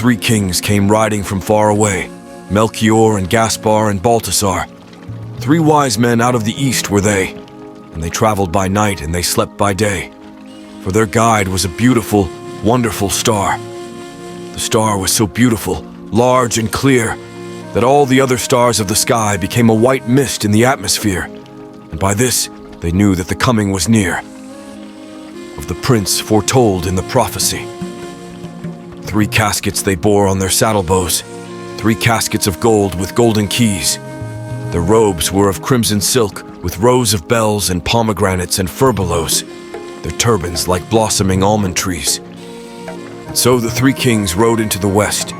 three kings came riding from far away, Melchior and Gaspar and Balthasar. 3 wise men out of the east were they, and they traveled by night and they slept by day. For their guide was a beautiful, wonderful star. The star was so beautiful, large and clear, that all the other stars of the sky became a white mist in the atmosphere, and by this they knew that the coming was near, of the prince foretold in the prophecy. 3 caskets they bore on their saddlebows, 3 caskets of gold with golden keys. Their robes were of crimson silk, with rows of bells and pomegranates and furbelows, their turbans like blossoming almond trees. And so the 3 kings rode into the west,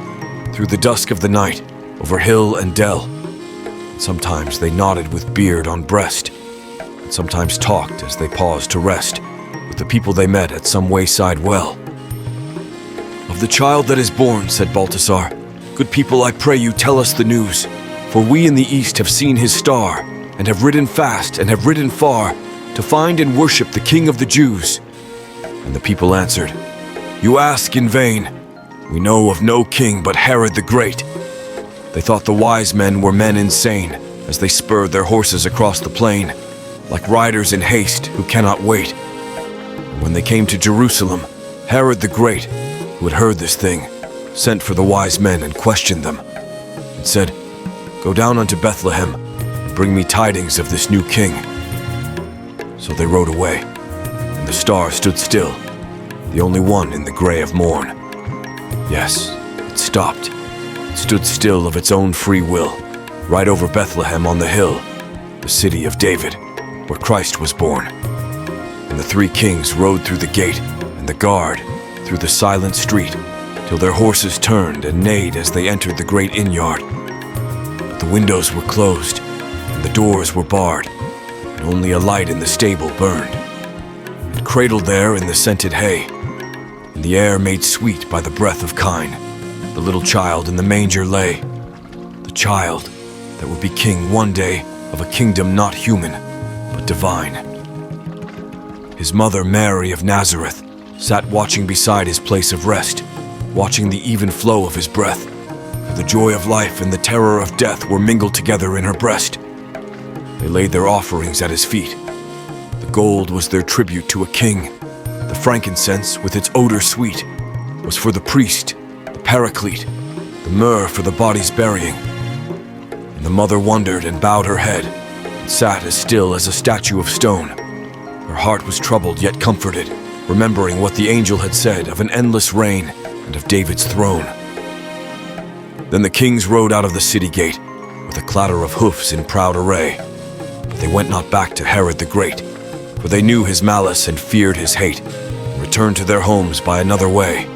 through the dusk of the night, over hill and dell. Sometimes they nodded with beard on breast, and sometimes talked as they paused to rest, with the people they met at some wayside well. "Of the child that is born," said Balthasar, "good people, I pray you tell us the news, for we in the east have seen his star, and have ridden fast and have ridden far, to find and worship the King of the Jews." And the people answered, "You ask in vain. We know of no king but Herod the Great." They thought the wise men were men insane, as they spurred their horses across the plain, like riders in haste who cannot wait. And when they came to Jerusalem, Herod the Great, who had heard this thing, sent for the wise men and questioned them, and said, "Go down unto Bethlehem, and bring me tidings of this new king." So they rode away, and the star stood still, the only one in the gray of morn. Yes, it stopped. It stood still of its own free will, right over Bethlehem on the hill, the city of David, where Christ was born. And the 3 kings rode through the gate, and the guard through the silent street, till their horses turned and neighed as they entered the great inn-yard. But the windows were closed, and the doors were barred, and only a light in the stable burned. And cradled there in the scented hay, in the air made sweet by the breath of kine, the little child in the manger lay, the child that would be king one day of a kingdom not human, but divine. His mother, Mary of Nazareth, sat watching beside his place of rest, watching the even flow of his breath, for the joy of life and the terror of death were mingled together in her breast. They laid their offerings at his feet. The gold was their tribute to a king. The frankincense, with its odor sweet, was for the priest, the paraclete, the myrrh for the body's burying. And the mother wondered and bowed her head, and sat as still as a statue of stone. Her heart was troubled yet comforted, remembering what the angel had said of an endless reign and of David's throne. Then the kings rode out of the city gate, with a clatter of hoofs in proud array. But they went not back to Herod the Great, for they knew his malice and feared his hate, and returned to their homes by another way.